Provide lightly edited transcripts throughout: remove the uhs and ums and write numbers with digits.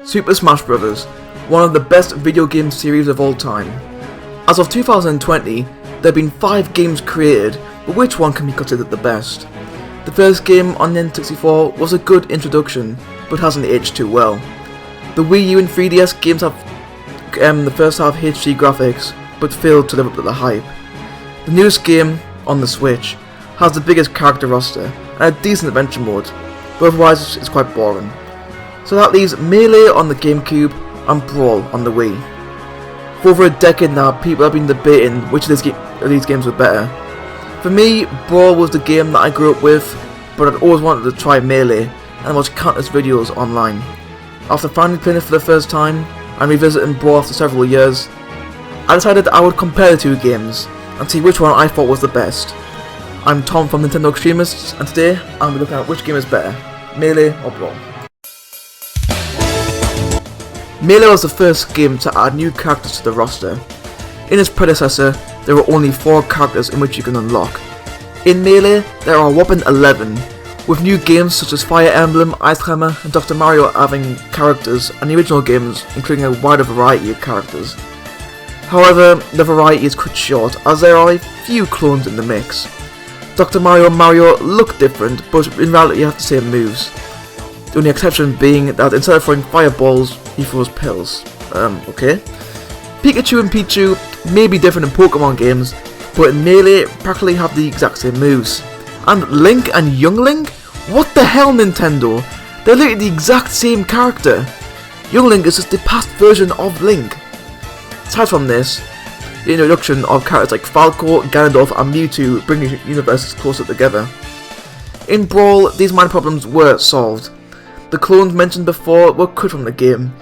Super Smash Bros., one of the best video game series of all time. As of 2020, there have been 5 games created, but which one can be considered the best? The first game on N64 was a good introduction, but hasn't aged too well. The Wii U and 3DS games have the first half HD graphics, but failed to live up to the hype. The newest game, on the Switch, has the biggest character roster and a decent adventure mode, but otherwise it's quite boring. So that leaves Melee on the GameCube and Brawl on the Wii. For over a decade now, people have been debating which of these games were better. For me, Brawl was the game that I grew up with, but I'd always wanted to try Melee, and I watched countless videos online. After finally playing it for the first time, and revisiting Brawl after several years, I decided that I would compare the two games, and see which one I thought was the best. I'm Tom from Nintendo Extremists, and today I'm looking at which game is better, Melee or Brawl. Melee was the first game to add new characters to the roster. In its predecessor, there were only 4 characters in which you can unlock. In Melee, there are a whopping 11, with new games such as Fire Emblem, Ice Climber and Dr. Mario having characters, and the original games including a wider variety of characters. However, the variety is cut short as there are a few clones in the mix. Dr. Mario and Mario look different, but in reality have the same moves. The only exception being that instead of throwing fireballs, he throws pills. Okay. Pikachu and Pichu may be different in Pokemon games, but in Melee practically have the exact same moves. And Link and Young Link? What the hell, Nintendo? They're literally the exact same character. Young Link is just the past version of Link. Aside from this, the introduction of characters like Falco, Ganondorf and Mewtwo bring the universes closer together. In Brawl, these minor problems were solved. The clones mentioned before were cut from the game.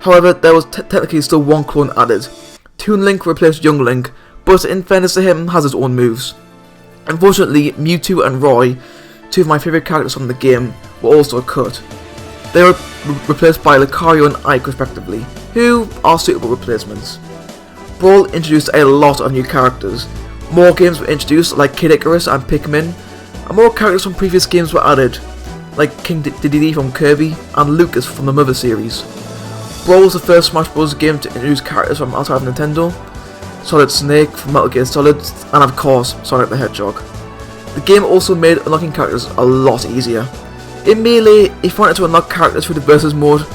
However, there was technically still one clone added. Toon Link replaced Young Link, but in fairness to him, has his own moves. Unfortunately, Mewtwo and Roy, 2 of my favourite characters from the game, were also cut. They were replaced by Lucario and Ike respectively, who are suitable replacements. Brawl introduced a lot of new characters. More games were introduced like Kid Icarus and Pikmin, and more characters from previous games were added, like King Dedede from Kirby and Lucas from the Mother series. Brawl was the first Smash Bros. Game to introduce characters from outside of Nintendo, Solid Snake from Metal Gear Solid, and of course Sonic the Hedgehog. The game also made unlocking characters a lot easier. In Melee, if you wanted to unlock characters through the Versus mode,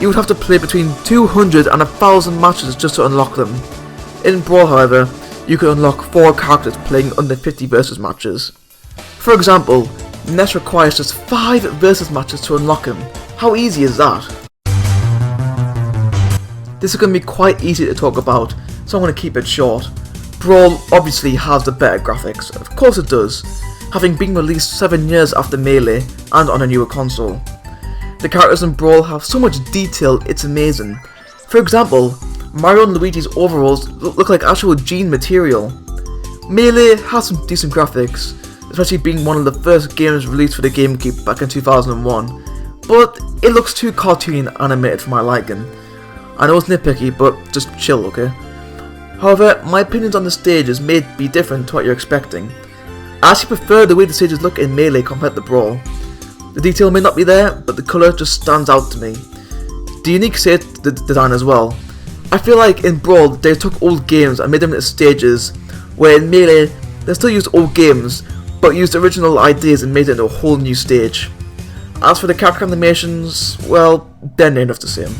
you would have to play between 200 and 1,000 matches just to unlock them. In Brawl, however, you could unlock 4 characters playing under 50 Versus matches. For example, Ness requires just 5 Versus matches to unlock him. How easy is that? This is going to be quite easy to talk about, so I'm going to keep it short. Brawl obviously has the better graphics, of course it does, having been released 7 years after Melee and on a newer console. The characters in Brawl have so much detail, it's amazing. For example, Mario and Luigi's overalls look like actual jean material. Melee has some decent graphics, especially being one of the first games released for the GameCube back in 2001, but it looks too cartoony and animated for my liking. I know it's nitpicky, but just chill, okay? However, my opinions on the stages may be different to what you're expecting. I actually prefer the way the stages look in Melee compared to Brawl. The detail may not be there, but the colour just stands out to me. The unique set design as well. I feel like in Brawl they took old games and made them into stages, where in Melee they still used old games, but used original ideas and made it into a whole new stage. As for the character animations, well, they're near enough the same.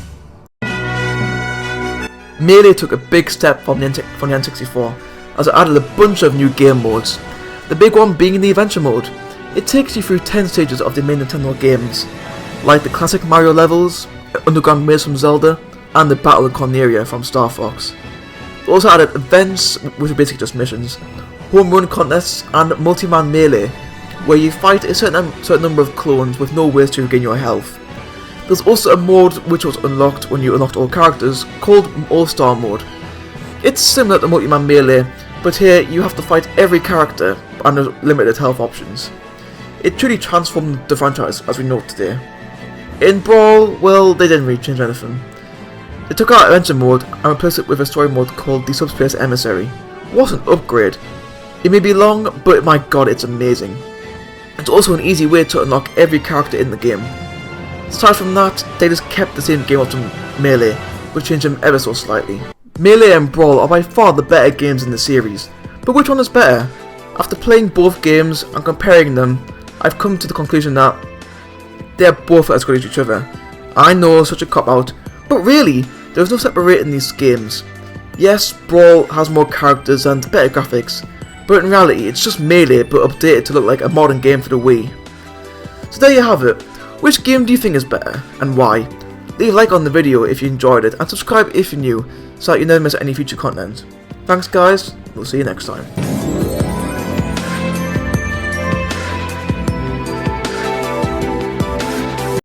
Melee took a big step from the N64, as it added a bunch of new game modes. The big one being the adventure mode. It takes you through 10 stages of the main Nintendo games, like the classic Mario levels, Underground Maze from Zelda, and the Battle of Corneria from Star Fox. It also added events, which are basically just missions, home run contests, and multi-man melee, where you fight a certain number of clones with no ways to regain your health. There's also a mode which was unlocked when you unlocked all characters, called All-Star Mode. It's similar to Multi-Man Melee, but here you have to fight every character and there's limited health options. It truly transformed the franchise as we know it today. In Brawl, well, they didn't really change anything. They took out Adventure Mode and replaced it with a story mode called the Subspace Emissary. What an upgrade! It may be long, but my god, it's amazing. It's also an easy way to unlock every character in the game. Aside from that, they just kept the same game up to Melee, but changed them ever so slightly. Melee and Brawl are by far the better games in the series, but which one is better? After playing both games and comparing them, I've come to the conclusion that they are both as good as each other. I know, such a cop-out, but really, there's no separating these games. Yes, Brawl has more characters and better graphics, but in reality it's just Melee but updated to look like a modern game for the Wii. So there you have it. Which game do you think is better, and why? Leave a like on the video if you enjoyed it, and subscribe if you're new, so that you never miss any future content. Thanks guys, we'll see you next time.